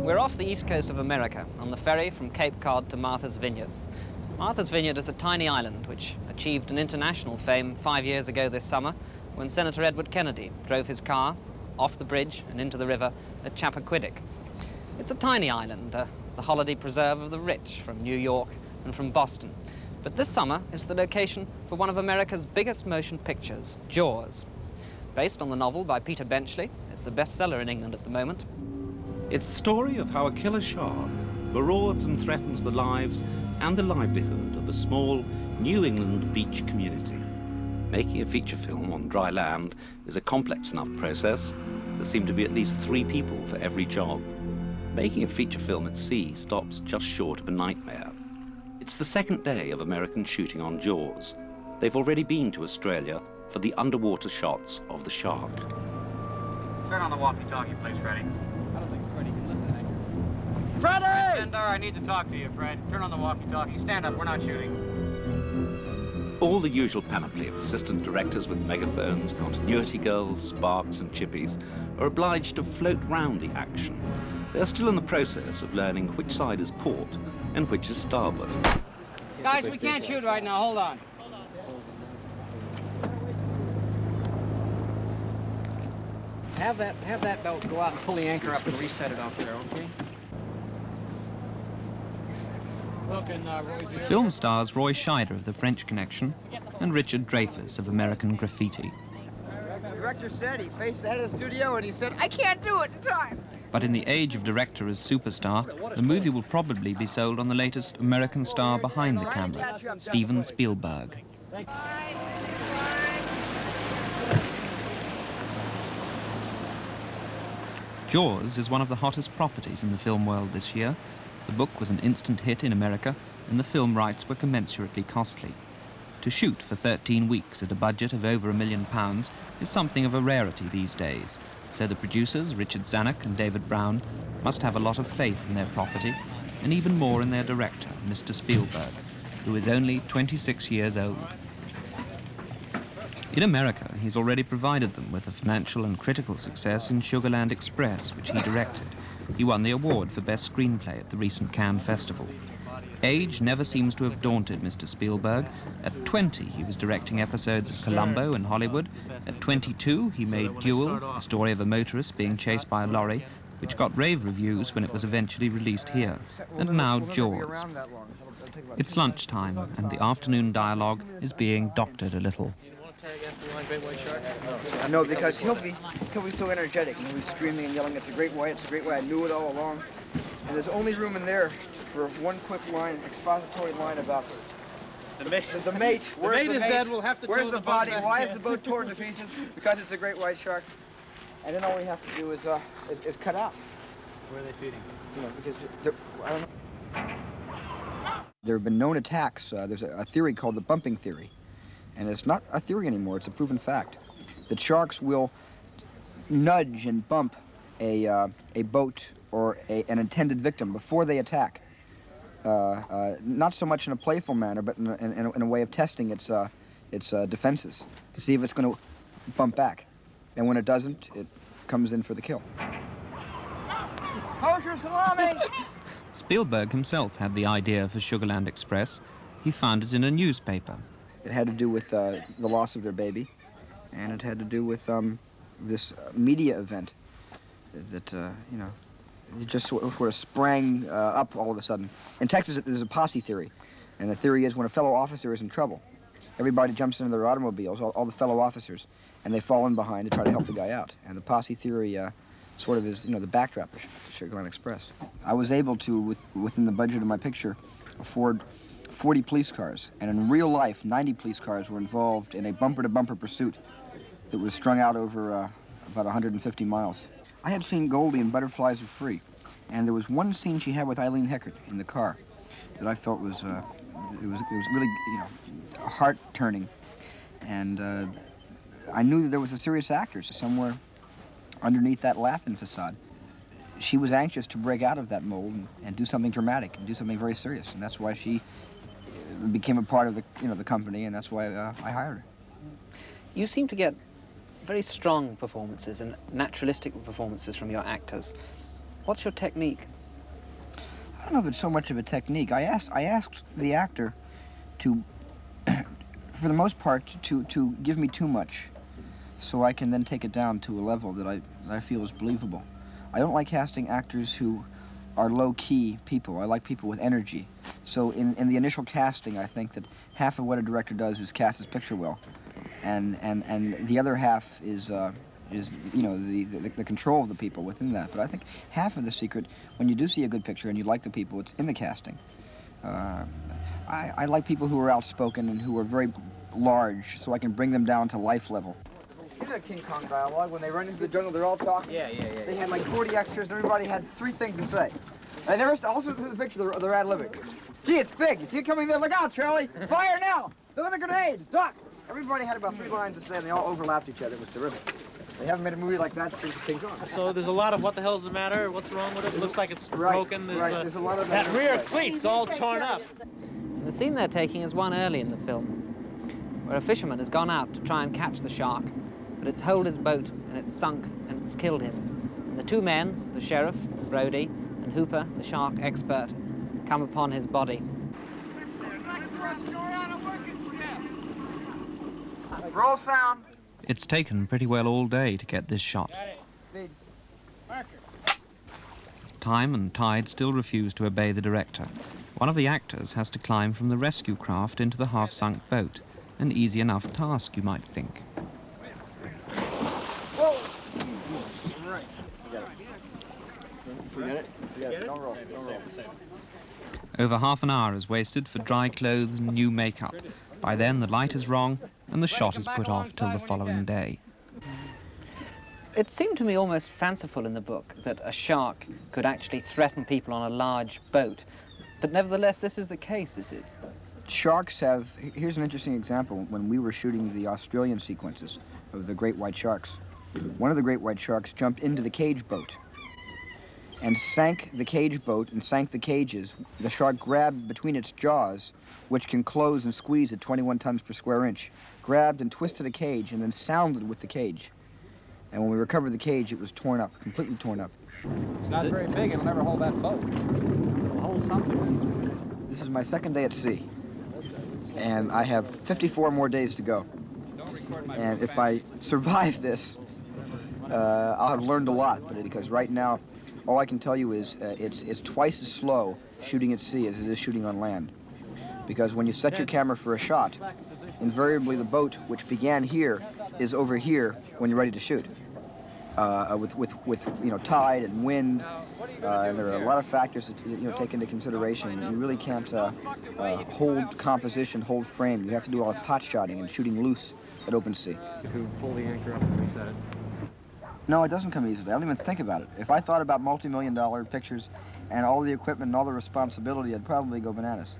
We're off the east coast of America on the ferry from Cape Cod to Martha's Vineyard. Martha's Vineyard is a tiny island which achieved an international fame 5 years ago this summer when Senator Edward Kennedy drove his car off the bridge and into the river at Chappaquiddick. It's a tiny island, the holiday preserve of the rich from New York and from Boston. But this summer is the location for one of America's biggest motion pictures, Jaws. Based on the novel by Peter Benchley, it's the bestseller in England at the moment. It's the story of how a killer shark marauds and threatens the lives and the livelihood of a small New England beach community. Making a feature film on dry land is a complex enough process. There seem to be at least 3 people for every job. Making a feature film at sea stops just short of a nightmare. It's the second day of American shooting on Jaws. They've already been to Australia for the underwater shots of the shark. Turn on the walkie-talkie, please, Freddie. I don't think Freddie can listen. Freddie! Sendar, I need to talk to you, Fred. Turn on the walkie-talkie. Stand up, we're not shooting. All the usual panoply of assistant directors with megaphones, continuity girls, sparks and chippies are obliged to float round the action. They're still in the process of learning which side is port and which is starboard. Guys, we can't shoot right now. Hold on. Have that belt go out and pull the anchor up and reset it off there, okay? The film stars Roy Scheider of The French Connection and Richard Dreyfuss of American Graffiti. The director said he faced the head of the studio and he said, "I can't do it in time." But in the age of director as superstar, the movie will probably be sold on the latest American star behind the camera, Steven Spielberg. Jaws is one of the hottest properties in the film world this year. The book was an instant hit in America, and the film rights were commensurately costly. To shoot for 13 weeks at a budget of over £1 million is something of a rarity these days, so the producers, Richard Zanuck and David Brown, must have a lot of faith in their property, and even more in their director, Mr. Spielberg, who is only 26 years old. In America, he's already provided them with a financial and critical success in Sugarland Express, which he directed. He won the award for Best Screenplay at the recent Cannes Festival. Age never seems to have daunted Mr. Spielberg. At 20, he was directing episodes of Columbo in Hollywood. At 22, he made Duel, the story of a motorist being chased by a lorry, which got rave reviews when it was eventually released here. And now Jaws. It's lunchtime, and the afternoon dialogue is being doctored a little. No, because he'll be so energetic, and he'll be screaming and yelling, "It's a great white, it's a great white, I knew it all along." And there's only room in there for one quick line, expository line about the mate. The mate. Where's the mate? Is dead. We'll have to Where's the body? Why is the boat torn to pieces? Because it's a great white shark. And then all we have to do is cut out. Where are they feeding? You know, because I don't know. There have been known attacks. There's a theory called the bumping theory. And it's not a theory anymore, it's a proven fact, that sharks will nudge and bump a boat or an intended victim before they attack. Not so much in a playful manner, but in a way of testing its defenses, to see if it's going to bump back. And when it doesn't, it comes in for the kill. Kosher salami! Spielberg himself had the idea for Sugarland Express. He found it in a newspaper. It had to do with the loss of their baby, and it had to do with this media event that, it just sort of sprang up all of a sudden. In Texas, there's a posse theory, and the theory is when a fellow officer is in trouble, everybody jumps into their automobiles, all the fellow officers, and they fall in behind to try to help the guy out. And the posse theory sort of is, the backdrop of Sugarland Express. I was able to, within the budget of my picture, afford 40 police cars, and in real life, 90 police cars were involved in a bumper-to-bumper pursuit that was strung out over about 150 miles. I had seen Goldie in Butterflies Are Free, and there was one scene she had with Eileen Heckert in the car that I felt was, it was really, heart-turning, and I knew that there was a serious actor somewhere underneath that laughing facade. She was anxious to break out of that mold and do something dramatic, and do something very serious, and that's why she became a part of the company, and that's why I hired her. You seem to get very strong performances and naturalistic performances from your actors. What's your technique? don't know if it's so much of a technique. I asked the actor to, for the most part, to give me too much, so I can then take it down to a level that I feel is believable. I don't like casting actors who are low-key people. I like people with energy. So in the initial casting, I think that half of what a director does is cast his picture well, and the other half is you know, the control of the people within that. But I think half of the secret, when you do see a good picture and you like the people, it's in the casting. I like people who are outspoken and who are very large, so I can bring them down to life level. You know that King Kong dialogue, when they run into the jungle, they're all talking? Yeah. They had like 40 extras, and everybody had 3 things to say. And there was also the picture, they're ad-libbing. Gee, it's big. You see it coming there? Look out, Charlie. Fire now. Throw the grenades. Duck. Everybody had about 3 lines to say, and they all overlapped each other. It was terrific. They haven't made a movie like that since King Kong. So there's a lot of what the hell's the matter? What's wrong with it? It looks like it's broken. There's a lot of that rear cleat's all torn up. The scene they're taking is one early in the film, where a fisherman has gone out to try and catch the shark, but it's holed his boat, and it's sunk, and it's killed him. And the 2 men, the sheriff, Brody, and Hooper, the shark expert, come upon his body. Roll sound. It's taken pretty well all day to get this shot. Time and tide still refuse to obey the director. One of the actors has to climb from the rescue craft into the half-sunk boat. An easy enough task, you might think. Whoa! Right. Forget it? Forget it. Don't roll. Don't roll. Over half an hour is wasted for dry clothes and new makeup. By then, the light is wrong, and the shot is put off till the following day. It seemed to me almost fanciful in the book that a shark could actually threaten people on a large boat. But nevertheless, this is the case, is it? Sharks have, here's an interesting example. When we were shooting the Australian sequences of the great white sharks, one of the great white sharks jumped into the cage boat and sank the cage boat and sank the cages. The shark grabbed between its jaws, which can close and squeeze at 21 tons per square inch, grabbed and twisted a cage and then sounded with the cage. And when we recovered the cage, it was torn up, completely torn up. It's not very big, it'll never hold that boat. It'll hold something. This is my 2nd day at sea, and I have 54 more days to go. And if I survive this, I'll have learned a lot, because right now, all I can tell you is it's twice as slow shooting at sea as it is shooting on land. Because when you set your camera for a shot, invariably the boat, which began here, is over here when you're ready to shoot. With you know, tide and wind, and there are a lot of factors that take into consideration. You really can't hold composition, hold frame. You have to do a lot of pot shotting and shooting loose at open sea. Who pull the anchor up and reset it? No, it doesn't come easily. I don't even think about it. If I thought about multi-million-dollar pictures and all the equipment and all the responsibility, I'd probably go bananas.